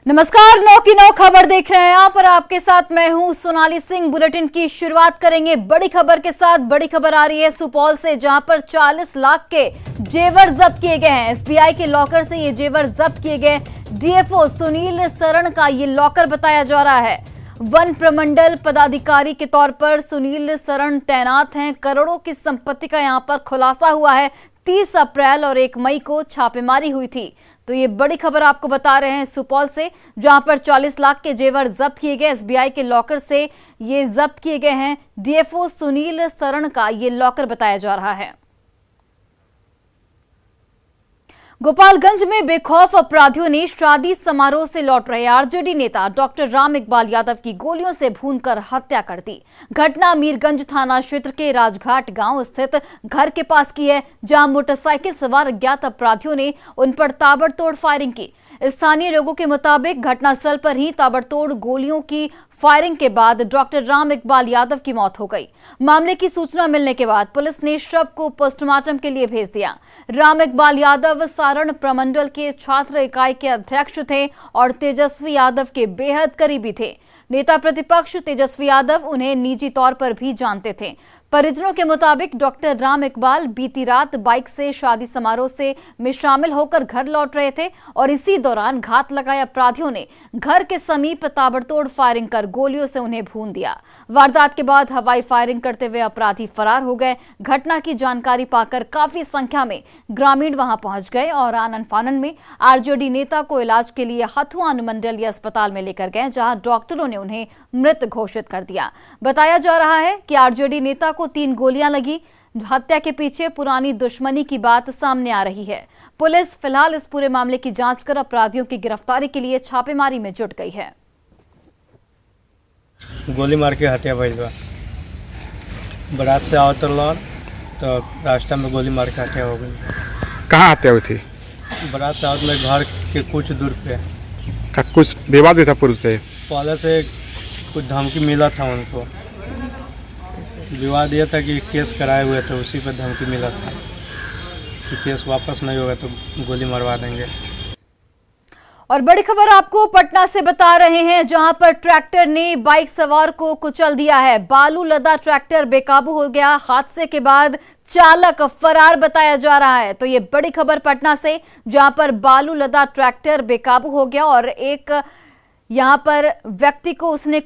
नमस्कार, 9 की 9 खबर देख रहे हैं आप और आपके साथ मैं हूं सोनाली सिंह। बुलेटिन की शुरुआत करेंगे बड़ी खबर के साथ। बड़ी खबर आ रही है सुपौल से, जहां पर 40 लाख के जेवर जब्त किए गए हैं। एसबीआई के लॉकर से ये जेवर जब्त किए गए। डीएफओ सुनील शरण का ये लॉकर बताया जा रहा है। वन प्रमंडल पदाधिकारी के तौर पर सुनील शरण तैनात हैं। करोड़ों की संपत्ति का यहां पर खुलासा हुआ है। 30 अप्रैल और 1 मई को छापेमारी हुई थी। तो ये बड़ी खबर आपको बता रहे हैं सुपौल से, जहां पर 40 लाख के जेवर जब्त किए गए। एसबीआई के लॉकर से ये जब्त किए गए हैं। डीएफओ सुनील शरण का ये लॉकर बताया जा रहा है। गोपालगंज में बेखौफ अपराधियों ने शादी समारोह से लौट रहे आरजेडी नेता डॉक्टर राम इकबाल यादव की गोलियों से भूनकर हत्या कर दी। घटना मीरगंज थाना क्षेत्र के राजघाट गांव स्थित घर के पास की है, जहां मोटरसाइकिल सवार अज्ञात अपराधियों ने उन पर ताबड़तोड़ फायरिंग की। स्थानीय लोगों के मुताबिक घटनास्थल पर ही ताबड़तोड़ गोलियों की फायरिंग के बाद डॉक्टर राम इकबाल यादव की मौत हो गई। मामले की सूचना मिलने के बाद पुलिस ने शव को पोस्टमार्टम के लिए भेज दिया। राम इकबाल यादव सारण प्रमंडल के छात्र इकाई के अध्यक्ष थे और तेजस्वी यादव के बेहद करीबी थे। नेता प्रतिपक्ष तेजस्वी यादव उन्हें निजी तौर पर भी जानते थे। परिजनों के मुताबिक डॉक्टर राम इकबाल बीती रात बाइक से शादी समारोह में शामिल होकर घर लौट रहे थे और इसी दौरान घात लगाए अपराधियों ने घर के समीप ताबड़तोड़ फायरिंग कर गोलियों से उन्हें भून दिया। वारदात के बाद हवाई फायरिंग करते हुए अपराधी फरार हो गए। घटना की जानकारी पाकर काफी संख्या में ग्रामीण वहां पहुंच गए और आनन फानन में आरजेडी नेता को इलाज के लिए हथुआ अनुमंडलीय अस्पताल में लेकर गए, जहां डॉक्टरों ने उन्हें मृत घोषित कर दिया। बताया जा रहा है कि आरजेडी नेता को 3 गोलियां लगी। हत्या के पीछे पुरानी दुश्मनी की बात सामने आ रही है। पुलिस फिलहाल इस पूरे मामले की जांच कर अपराधियों की गिरफ्तारी के लिए छापेमारी में जुट गई है। गोली मार के हत्या भइल बा। बारात से आवत रहलन तो रास्ता में गोली मार के हत्या हो गई। कहाँ हत्या हुई थी? बारात से आवत में घर के कुछ दूर पे। कुछ विवाद भी था पूर्व से? पहले से कुछ धमकी मिला था उनको। विवाद ये था कि केस कराए हुए थे, उसी पर धमकी मिला था कि केस वापस नहीं होगा तो गोली मरवा देंगे। और बड़ी खबर आपको पटना से बता रहे हैं, जहां पर ट्रैक्टर ने बाइक सवार को कुचल दिया है। बालू लदा ट्रैक्टर बेकाबू हो गया। हादसे के बाद चालक फरार बताया जा रहा है। तो ये बड़ी खबर पटना से, जहां पर बालू लदा ट्रैक्टर बेकाबू हो गया और एक यहां पर व्यक्ति को उसने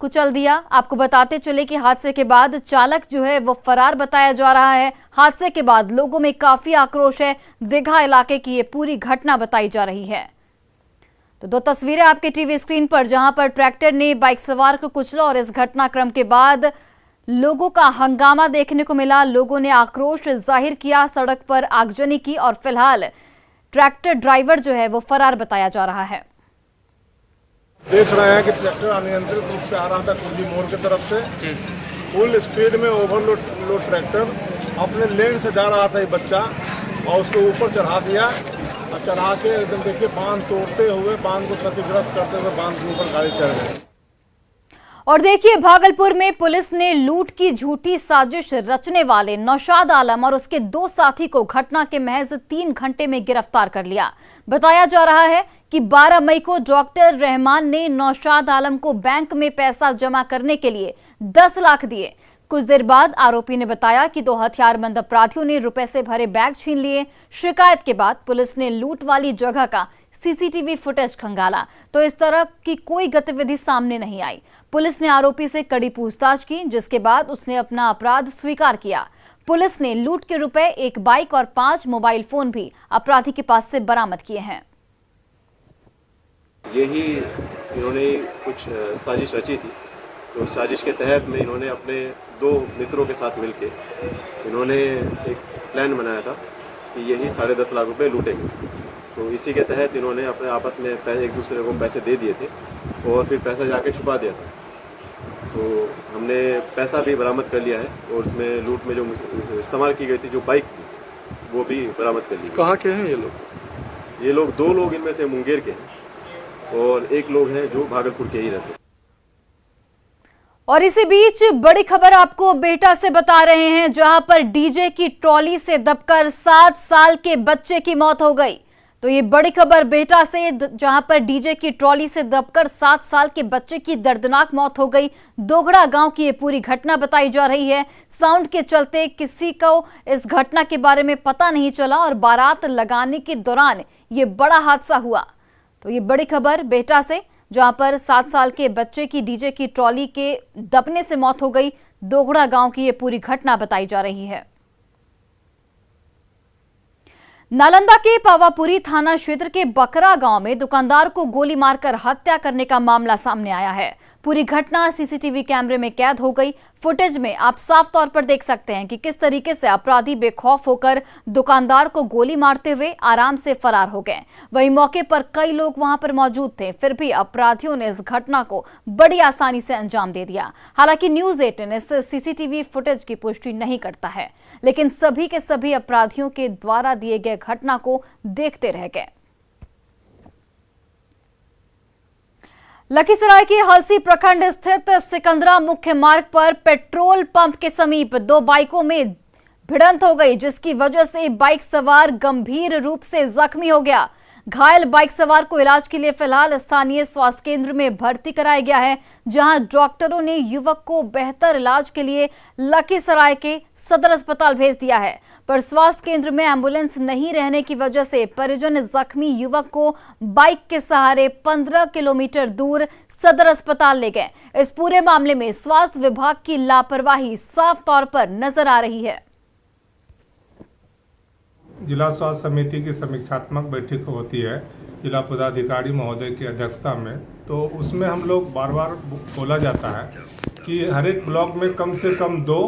कुचल दिया। आपको बताते चले कि हादसे के बाद चालक जो है वो फरार बताया जा रहा है। हादसे के बाद लोगों में काफी आक्रोश है। दीघा इलाके की ये पूरी घटना बताई जा रही है। तो 2 तस्वीरें आपके टीवी स्क्रीन पर, जहां पर ट्रैक्टर ने बाइक सवार को कुचला और इस घटनाक्रम के बाद लोगों का हंगामा देखने को मिला। लोगों ने आक्रोश जाहिर किया, सड़क पर आगजनी की और फिलहाल ट्रैक्टर ड्राइवर जो है वो फरार बताया जा रहा है। देख रहे हैं कि ट्रैक्टर अनियंत्रित रूप से आ रहा था कुंजी मोड़ की तरफ से। फुल स्पीड में ओवरलोड ट्रैक्टर अपने लेन से जा रहा था ये बच्चा और उसको ऊपर चढ़ा दिया और चढ़ा के एकदम देखिए बांध तोड़ते हुए, बांध को क्षतिग्रस्त करते हुए बांध के ऊपर गाड़ी चढ़ गई। और देखिए, भागलपुर में पुलिस ने लूट की झूठी साजिश रचने वाले नौशाद आलम और उसके 2 साथी को घटना के महज 3 घंटे में गिरफ्तार कर लिया। बताया जा रहा है कि 12 मई को डॉक्टर रहमान ने नौशाद आलम को बैंक में पैसा जमा करने के लिए 10 लाख दिए। कुछ देर बाद आरोपी ने बताया कि 2 हथियारबंद अपराधियों ने रुपए से भरे बैग छीन लिए। शिकायत के बाद पुलिस ने लूट वाली जगह का सीसीटीवी फुटेज खंगाला तो इस तरह की कोई गतिविधि सामने नहीं आई। पुलिस ने आरोपी से कड़ी पूछताछ की, जिसके बाद उसने अपना अपराध स्वीकार किया। पुलिस ने लूट के रुपए, 1 बाइक और 5 मोबाइल फोन भी अपराधी के पास से बरामद किए हैं। यही इन्होंने कुछ साजिश रची थी। तो साजिश के तहत में इन्होंने अपने 2 मित्रों के साथ मिलकर इन्होंने एक प्लान बनाया था कि यही 10.5 लाख रुपए लूटेंगे। तो इसी के तहत इन्होंने अपने आपस में एक दूसरे को पैसे दे दिए थे और फिर पैसा जाके छुपा दिया था। तो हमने पैसा भी बरामद कर लिया है और उसमें लूट में जो इस्तेमाल की गई थी जो बाइक थी वो भी बरामद कर ली। कहाँ के हैं ये लोग? ये लोग 2 लोग इनमें से मुंगेर के हैं और 1 लोग हैं जो भागलपुर के ही रहते हैं। और इसी बीच बड़ी खबर आपको बेटा से बता रहे हैं, जहां पर डीजे की ट्रॉली से दबकर 7 साल के बच्चे की मौत हो गई। तो ये बड़ी खबर बेहटा से, जहां पर डीजे की ट्रॉली से दबकर 7 साल के बच्चे की दर्दनाक मौत हो गई। दोघड़ा गांव की ये पूरी घटना बताई जा रही है। साउंड के चलते किसी को इस घटना के बारे में पता नहीं चला और बारात लगाने के दौरान ये बड़ा हादसा हुआ। तो ये बड़ी खबर बेहटा से, जहां पर 7 साल के बच्चे की डीजे की ट्रॉली के दबने से मौत हो गई। दोघड़ा गांव की ये पूरी घटना बताई जा रही है। नालंदा के पावापुरी थाना क्षेत्र के बकरा गांव में दुकानदार को गोली मारकर हत्या करने का मामला सामने आया है। पूरी घटना सीसीटीवी कैमरे में कैद हो गई। फुटेज में आप साफ तौर पर देख सकते हैं कि किस तरीके से अपराधी बेखौफ होकर दुकानदार को गोली मारते हुए आराम से फरार हो गए। वहीं मौके पर कई लोग वहां पर मौजूद थे, फिर भी अपराधियों ने इस घटना को बड़ी आसानी से अंजाम दे दिया। हालांकि न्यूज़ 18 इस सीसीटीवी फुटेज की पुष्टि नहीं करता है, लेकिन सभी के सभी अपराधियों के द्वारा दिए गए घटना को देखते रह गए। लखीसराय की हलसी प्रखंड स्थित सिकंदरा मुख्य मार्ग पर पेट्रोल पंप के समीप 2 बाइकों में भिड़ंत हो गई, जिसकी वजह से बाइक सवार गंभीर रूप से जख्मी हो गया। घायल बाइक सवार को इलाज के लिए फिलहाल स्थानीय स्वास्थ्य केंद्र में भर्ती कराया गया है, जहां डॉक्टरों ने युवक को बेहतर इलाज के लिए लखीसराय के सदर अस्पताल भेज दिया है। पर स्वास्थ्य केंद्र में एम्बुलेंस नहीं रहने की वजह से परिजन जख्मी युवक को बाइक के सहारे 15 किलोमीटर दूर सदर अस्पताल ले गए। इस पूरे मामले में स्वास्थ्य विभाग की लापरवाही साफ तौर पर नजर आ रही है। जिला स्वास्थ्य समिति की समीक्षात्मक बैठक होती है जिला पदाधिकारी महोदय की अध्यक्षता में, तो उसमें हम लोग बार बार बोला जाता है कि हर एक ब्लॉक में कम से कम 2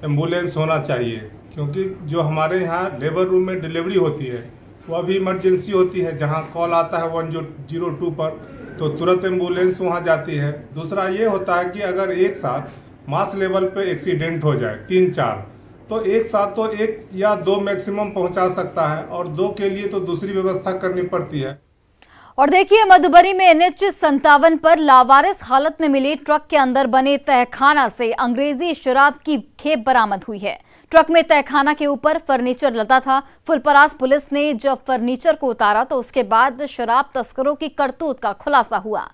एम्बुलेंस होना चाहिए, क्योंकि जो हमारे यहाँ लेबर रूम में डिलीवरी होती है वह भी इमरजेंसी होती है। जहाँ कॉल आता है 102 पर तो तुरंत एम्बुलेंस वहाँ जाती है। दूसरा ये होता है कि अगर एक साथ मास लेवल पे एक्सीडेंट हो जाए 3-4, तो एक साथ तो 1 या 2 मैक्सिमम पहुँचा सकता है, और 2 के लिए तो दूसरी व्यवस्था करनी पड़ती है। और देखिए, मधुबनी में NH 57 पर लावारिस हालत में मिले ट्रक के अंदर बने तहखाना से अंग्रेजी शराब की खेप बरामद हुई है। ट्रक में तहखाना के ऊपर फर्नीचर लदा था। फुलपरास पुलिस ने जब फर्नीचर को उतारा तो उसके बाद शराब तस्करों की करतूत का खुलासा हुआ।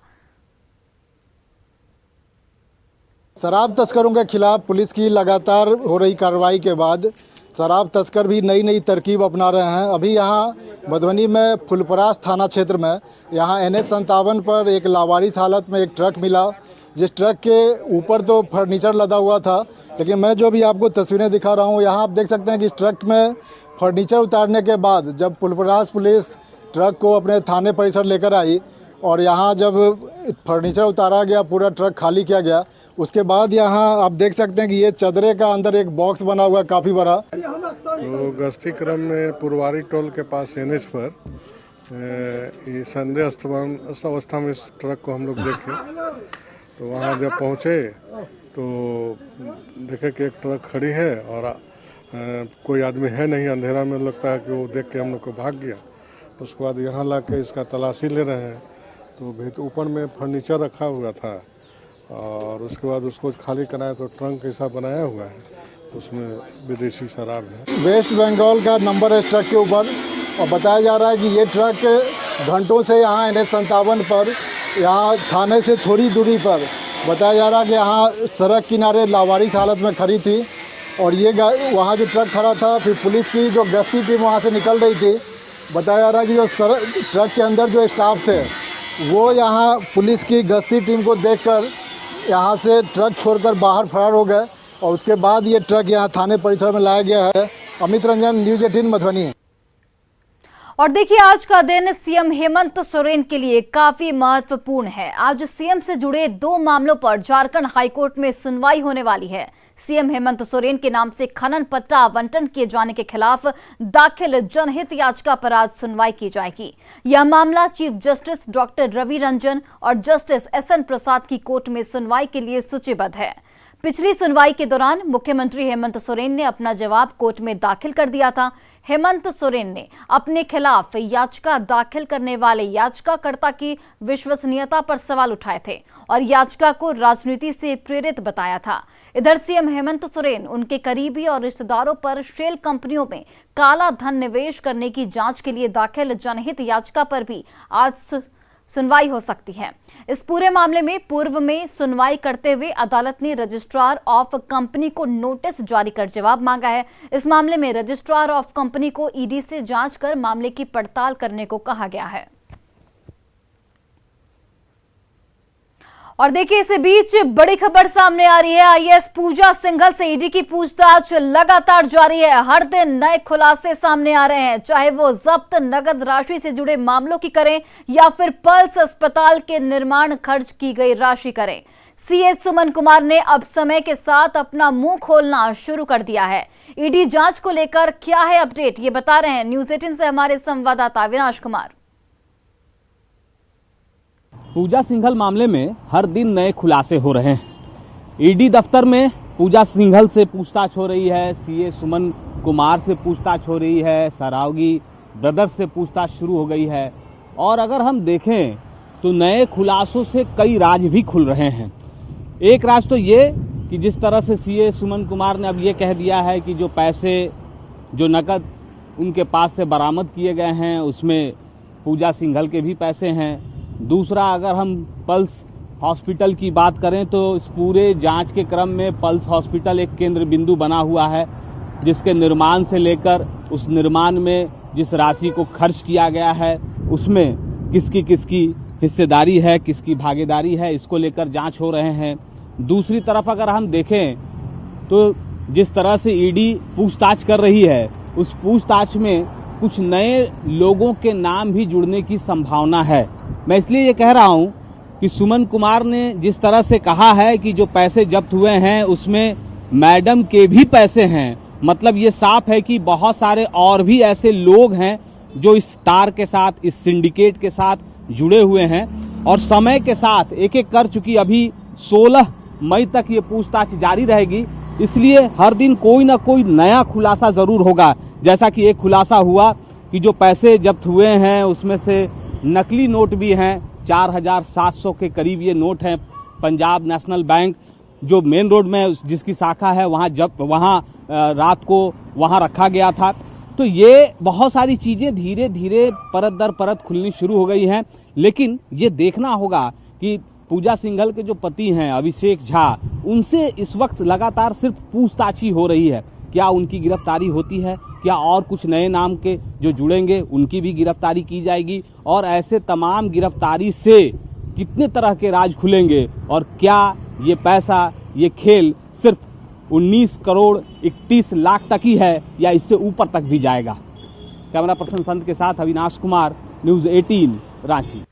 शराब तस्करों के खिलाफ पुलिस की लगातार हो रही कार्रवाई के बाद शराब तस्कर भी नई नई तरकीब अपना रहे हैं। अभी यहाँ मधुबनी में फुलपरास थाना क्षेत्र में यहाँ NH 57 पर एक लावारिस हालत में एक ट्रक मिला, जिस ट्रक के ऊपर तो फर्नीचर लदा हुआ था, लेकिन मैं जो भी आपको तस्वीरें दिखा रहा हूँ यहाँ आप देख सकते हैं कि इस ट्रक में फर्नीचर उतारने के बाद जब फुलपरास पुलिस ट्रक को अपने थाने परिसर लेकर आई और यहाँ जब फर्नीचर उतारा गया, पूरा ट्रक खाली किया गया, उसके बाद यहाँ आप देख सकते हैं कि ये चदरे का अंदर एक बॉक्स बना हुआ काफ़ी बड़ा। तो गश्ती क्रम में पुरवारी टोल के पास NH पर ये संदेह अवस्था में इस ट्रक को हम लोग देखे, तो वहाँ जब पहुँचे तो देखे कि एक ट्रक खड़ी है और कोई आदमी है नहीं, अंधेरा में लगता है कि वो देख के हम लोग को भाग गया। उसके बाद यहाँ ला के इसका तलाशी ले रहे हैं, तो ऊपर में फर्नीचर रखा हुआ था और उसके बाद उसको खाली कराया तो ट्रंक ऐसा बनाया हुआ है, उसमें विदेशी शराब है। वेस्ट बंगाल का नंबर है इस ट्रक के ऊपर और बताया जा रहा है कि ये ट्रक घंटों से यहाँ NH 57 पर यहाँ थाने से थोड़ी दूरी पर बताया जा रहा है कि यहाँ सड़क किनारे लावारिस हालत में खड़ी थी और ये वहाँ जो ट्रक खड़ा था, फिर पुलिस की जो गश्ती टीम वहाँ से निकल रही थी। बताया जा रहा है कि जो ट्रक के अंदर जो स्टाफ थे वो यहाँ पुलिस की गश्ती टीम को देखकर यहाँ से ट्रक छोड़कर बाहर फरार हो गए और उसके बाद ये ट्रक यहाँ थाने परिसर में लाया गया है। अमित रंजन, न्यूज़ 18 मधुबनी। और देखिए, आज का दिन सीएम हेमंत सोरेन के लिए काफी महत्वपूर्ण है। आज सीएम से जुड़े 2 मामलों पर झारखंड हाईकोर्ट में सुनवाई होने वाली है। सीएम हेमंत सोरेन के नाम से खनन पट्टा आवंटन किए जाने के खिलाफ दाखिल जनहित याचिका पर आज सुनवाई की जाएगी। यह मामला chief justice doctor Ravi Ranjan और जस्टिस SN प्रसाद की कोर्ट में सुनवाई के लिए सूचीबद्ध है। पिछली सुनवाई के दौरान मुख्यमंत्री हेमंत सोरेन ने अपना जवाब कोर्ट में दाखिल कर दिया था। हेमंत सोरेन ने अपने खिलाफ याचिका दाखिल करने वाले याचिकाकर्ता की विश्वसनीयता पर सवाल उठाए थे और याचिका को राजनीति से प्रेरित बताया था। इधर सीएम हेमंत सोरेन उनके करीबी और रिश्तेदारों पर शेल कंपनियों में काला धन निवेश करने की जांच के लिए दाखिल जनहित याचिका पर भी आज सुनवाई हो सकती है। इस पूरे मामले में पूर्व में सुनवाई करते हुए अदालत ने रजिस्ट्रार ऑफ कंपनी को नोटिस जारी कर जवाब मांगा है। इस मामले में रजिस्ट्रार ऑफ कंपनी को ईडी से जांच कर मामले की पड़ताल करने को कहा गया है। और देखिए, इसी बीच बड़ी खबर सामने आ रही है। आईएएस पूजा सिंघल से ईडी की पूछताछ लगातार जारी है। हर दिन नए खुलासे सामने आ रहे हैं, चाहे वो जब्त नगद राशि से जुड़े मामलों की करें या फिर पल्स अस्पताल के निर्माण खर्च की गई राशि करें। सीए सुमन कुमार ने अब समय के साथ अपना मुंह खोलना शुरू कर दिया है। ईडी जांच को लेकर क्या है अपडेट, ये बता रहे हैं न्यूज 18 से हमारे संवाददाता अविनाश कुमार। पूजा सिंघल मामले में हर दिन नए खुलासे हो रहे हैं। ईडी दफ्तर में पूजा सिंघल से पूछताछ हो रही है, सीए सुमन कुमार से पूछताछ हो रही है, सरावगी ब्रदर्स से पूछताछ शुरू हो गई है। और अगर हम देखें तो नए खुलासों से कई राज भी खुल रहे हैं। एक राज तो ये कि जिस तरह से सीए सुमन कुमार ने अब ये कह दिया है कि जो पैसे जो नकद उनके पास से बरामद किए गए हैं उसमें पूजा सिंघल के भी पैसे हैं। दूसरा, अगर हम पल्स हॉस्पिटल की बात करें तो इस पूरे जांच के क्रम में पल्स हॉस्पिटल एक केंद्र बिंदु बना हुआ है, जिसके निर्माण से लेकर उस निर्माण में जिस राशि को खर्च किया गया है उसमें किसकी किसकी हिस्सेदारी है, किसकी भागीदारी है, इसको लेकर जांच हो रहे हैं। दूसरी तरफ अगर हम देखें तो जिस तरह से ईडी पूछताछ कर रही है उस पूछताछ में कुछ नए लोगों के नाम भी जुड़ने की संभावना है। मैं इसलिए ये कह रहा हूं कि सुमन कुमार ने जिस तरह से कहा है कि जो पैसे जब्त हुए हैं उसमें मैडम के भी पैसे हैं, मतलब ये साफ है कि बहुत सारे और भी ऐसे लोग हैं जो इस तार के साथ, इस सिंडिकेट के साथ जुड़े हुए हैं। और समय के साथ एक एक कर चुकी अभी 16 मई तक ये पूछताछ जारी रहेगी, इसलिए हर दिन कोई ना कोई नया खुलासा जरूर होगा। जैसा कि एक खुलासा हुआ कि जो पैसे जब्त हुए हैं उसमें से नकली नोट भी हैं, 4700 के करीब ये नोट हैं। पंजाब नेशनल बैंक जो मेन रोड में जिसकी शाखा है वहाँ रात को वहाँ रखा गया था। तो ये बहुत सारी चीजें धीरे धीरे परत दर परत खुलनी शुरू हो गई हैं। लेकिन ये देखना होगा कि पूजा सिंघल के जो पति हैं अभिषेक झा, उनसे इस वक्त लगातार सिर्फ पूछताछ ही हो रही है। क्या उनकी गिरफ्तारी होती है, क्या और कुछ नए नाम के जो जुड़ेंगे उनकी भी गिरफ्तारी की जाएगी, और ऐसे तमाम गिरफ्तारी से कितने तरह के राज खुलेंगे और क्या ये पैसा, ये खेल सिर्फ 19 करोड़ 31 लाख तक ही है या इससे ऊपर तक भी जाएगा। कैमरा पर्सन संत के साथ अविनाश कुमार, न्यूज 18 रांची।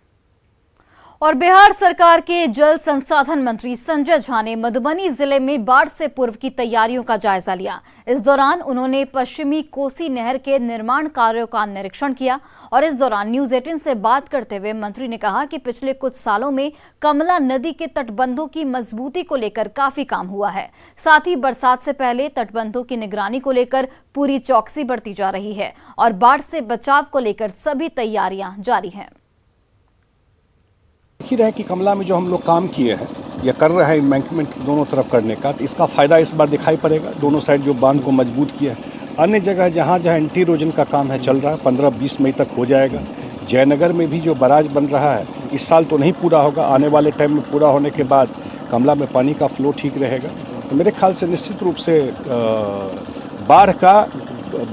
और बिहार सरकार के जल संसाधन मंत्री संजय झा ने मधुबनी जिले में बाढ़ से पूर्व की तैयारियों का जायजा लिया। इस दौरान उन्होंने पश्चिमी कोसी नहर के निर्माण कार्यों का निरीक्षण किया और इस दौरान न्यूज 18 से बात करते हुए मंत्री ने कहा कि पिछले कुछ सालों में कमला नदी के तटबंधों की मजबूती को लेकर काफी काम हुआ है। साथ ही बरसात से पहले तटबंधों की निगरानी को लेकर पूरी चौकसी बरती जा रही है और बाढ़ से बचाव को लेकर सभी तैयारियां जारी हैं। देख ही रहे कि कमला में जो हम लोग काम किए हैं या कर रहे हैं एम्बैंकमेंट दोनों तरफ करने का, तो इसका फ़ायदा इस बार दिखाई पड़ेगा। दोनों साइड जो बांध को मजबूत किया है, अन्य जगह जहाँ जहाँ एंटी इरोजन का काम है चल रहा है, 15-20 मई तक हो जाएगा। जयनगर में भी जो बराज बन रहा है इस साल तो नहीं पूरा होगा, आने वाले टाइम में पूरा होने के बाद कमला में पानी का फ्लो ठीक रहेगा। तो मेरे ख्याल से निश्चित रूप से बाढ़ का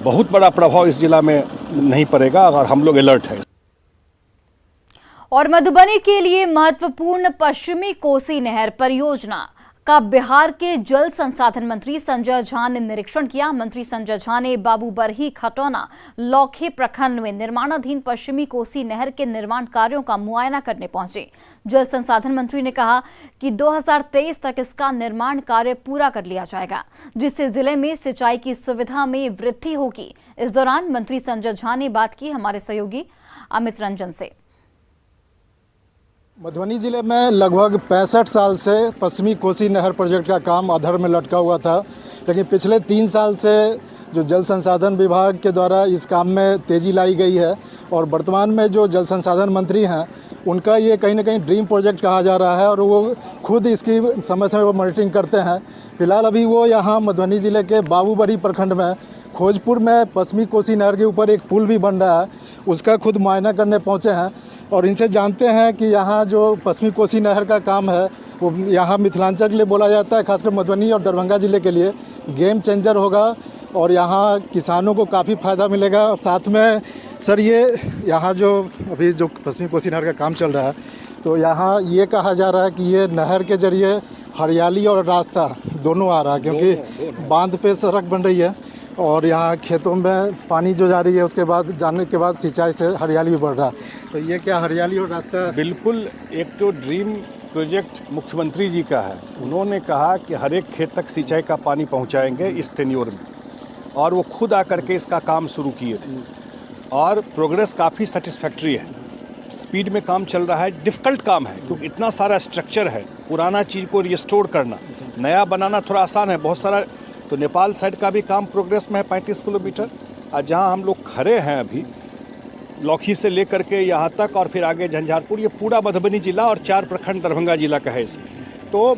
बहुत बड़ा प्रभाव इस जिला में नहीं पड़ेगा अगर हम लोग अलर्ट हैं। और मधुबनी के लिए महत्वपूर्ण पश्चिमी कोसी नहर परियोजना का बिहार के जल संसाधन मंत्री संजय झा ने निरीक्षण किया। मंत्री संजय झा ने बाबूबरही, खटौना, लौखे प्रखंड में निर्माणाधीन पश्चिमी कोसी नहर के निर्माण कार्यों का मुआयना करने पहुंचे। जल संसाधन मंत्री ने कहा कि 2023 तक इसका निर्माण कार्य पूरा कर लिया जाएगा, जिससे जिले में सिंचाई की सुविधा में वृद्धि होगी। इस दौरान मंत्री संजय झा ने बात की हमारे सहयोगी अमित रंजन से। मधुबनी जिले में लगभग 65 साल से पश्चिमी कोसी नहर प्रोजेक्ट का काम अधर में लटका हुआ था, लेकिन पिछले 3 साल से जो जल संसाधन विभाग के द्वारा इस काम में तेज़ी लाई गई है और वर्तमान में जो जल संसाधन मंत्री हैं उनका ये कहीं ना कहीं ड्रीम प्रोजेक्ट कहा जा रहा है और वो खुद इसकी समय समय पर मॉनिटरिंग करते हैं। फिलहाल अभी वो यहाँ मधुबनी ज़िले के बाबूबड़ी प्रखंड में खोजपुर में पश्चिमी कोसी नहर के ऊपर एक पुल भी बन रहा है, उसका खुद मुआयना करने पहुँचे हैं और इनसे जानते हैं कि यहाँ जो पश्चिमी कोसी नहर का काम है वो यहाँ मिथिलांचल के लिए बोला जाता है, खासकर मधुबनी और दरभंगा ज़िले के लिए गेम चेंजर होगा और यहाँ किसानों को काफ़ी फ़ायदा मिलेगा। और साथ में सर ये यहाँ जो अभी जो पश्चिमी कोसी नहर का काम चल रहा है तो यहाँ ये कहा जा रहा है कि ये नहर के ज़रिए हरियाली और रास्ता दोनों आ रहा है, क्योंकि बांध पे सड़क बन रही है और यहाँ खेतों में पानी जो जा रही है उसके बाद जाने के बाद सिंचाई से हरियाली भी बढ़ रहा है। तो ये क्या हरियाली और रास्ता बिल्कुल एक तो ड्रीम प्रोजेक्ट मुख्यमंत्री जी का है। उन्होंने कहा कि हर एक खेत तक सिंचाई का पानी पहुंचाएंगे इस टेन्योर में, और वो खुद आकर के इसका काम शुरू किए थे और प्रोग्रेस काफ़ी सेटिस्फैक्ट्री है। स्पीड में काम चल रहा है, डिफ़िकल्ट काम है क्योंकि इतना सारा स्ट्रक्चर है, पुराना चीज़ को रिस्टोर करना, नया बनाना थोड़ा आसान है, बहुत सारा। तो नेपाल साइड का भी काम प्रोग्रेस में है 35 किलोमीटर, और जहाँ हम लोग खड़े हैं अभी लौखी से लेकर के यहाँ तक और फिर आगे झंझारपुर, ये पूरा मधुबनी जिला और 4 प्रखंड दरभंगा जिला का है इसमें। तो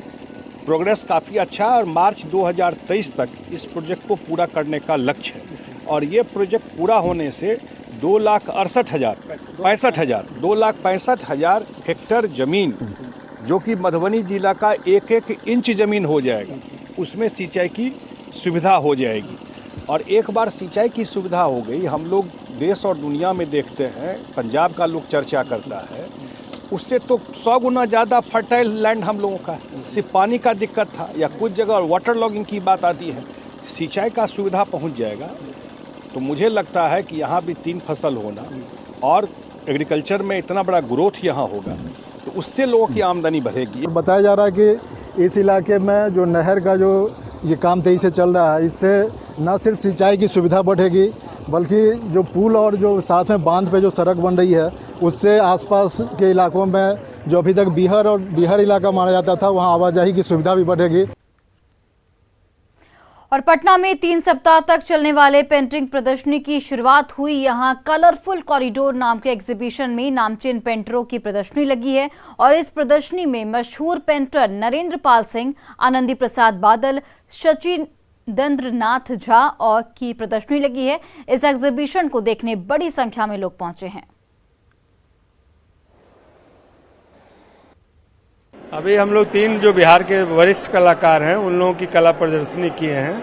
प्रोग्रेस काफ़ी अच्छा है और मार्च 2023 तक इस प्रोजेक्ट को पूरा करने का लक्ष्य है। और ये प्रोजेक्ट पूरा होने से 2,65,000 हेक्टेयर ज़मीन, जो कि मधुबनी जिला का एक एक इंच ज़मीन हो जाएगा, उसमें सिंचाई की सुविधा हो जाएगी। और एक बार सिंचाई की सुविधा हो गई, हम लोग देश और दुनिया में देखते हैं, पंजाब का लोग चर्चा करता है, उससे तो 100 गुना ज़्यादा फर्टाइल लैंड हम लोगों का, सिर्फ पानी का दिक्कत था या कुछ जगह वाटर लॉगिंग की बात आती है, सिंचाई का सुविधा पहुंच जाएगा। तो मुझे लगता है कि यहाँ भी 3 फसल होना और एग्रीकल्चर में इतना बड़ा ग्रोथ यहाँ होगा तो उससे लोगों की आमदनी बढ़ेगी। बताया जा रहा है कि इस इलाके में जो नहर का जो ये काम तेज़ी से चल रहा है, इससे न सिर्फ सिंचाई की सुविधा बढ़ेगी बल्कि जो पुल और जो साथ में बांध पे जो सड़क बन रही है उससे आसपास के इलाकों में जो अभी तक बिहार इलाका माना जाता था वहाँ आवाजाही की सुविधा भी बढ़ेगी। और पटना में 3 सप्ताह तक चलने वाले पेंटिंग प्रदर्शनी की शुरुआत हुई। यहां कलरफुल कॉरिडोर नाम के एग्जीबिशन में नामचीन पेंटरों की प्रदर्शनी लगी है और इस प्रदर्शनी में मशहूर पेंटर नरेंद्र पाल सिंह, आनंदी प्रसाद बादल, सचिंद्रनाथ झा और की प्रदर्शनी लगी है। इस एग्जीबिशन को देखने बड़ी संख्या में लोग पहुंचे हैं। अभी हम लोग 3 जो बिहार के वरिष्ठ कलाकार हैं उन लोगों की कला प्रदर्शनी किए हैं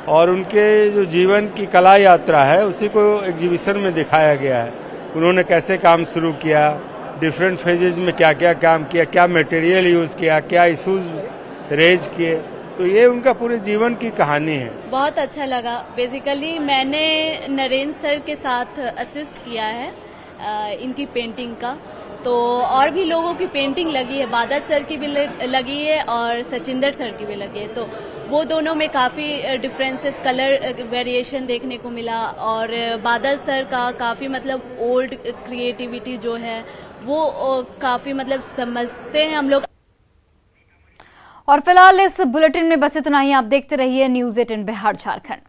और उनके जो जीवन की कला यात्रा है उसी को एग्जीबिशन में दिखाया गया है। उन्होंने कैसे काम शुरू किया, डिफरेंट फेजेज में क्या क्या काम किया, क्या मटेरियल यूज़ किया, क्या इशूज रेज किए, तो ये उनका पूरे जीवन की कहानी है। बहुत अच्छा लगा। बेसिकली मैंने नरेंद्र सर के साथ असिस्ट किया है इनकी पेंटिंग का, तो और भी लोगों की पेंटिंग लगी है, बादल सर की भी लगी है और सचिंदर सर की भी लगी है। तो वो दोनों में काफ़ी डिफरेंसेस, कलर वेरिएशन देखने को मिला और बादल सर का काफ़ी मतलब ओल्ड क्रिएटिविटी जो है वो काफ़ी मतलब समझते हैं हम लोग। और फिलहाल इस बुलेटिन में बस इतना ही। आप देखते रहिए न्यूज़ 18 बिहार झारखंड।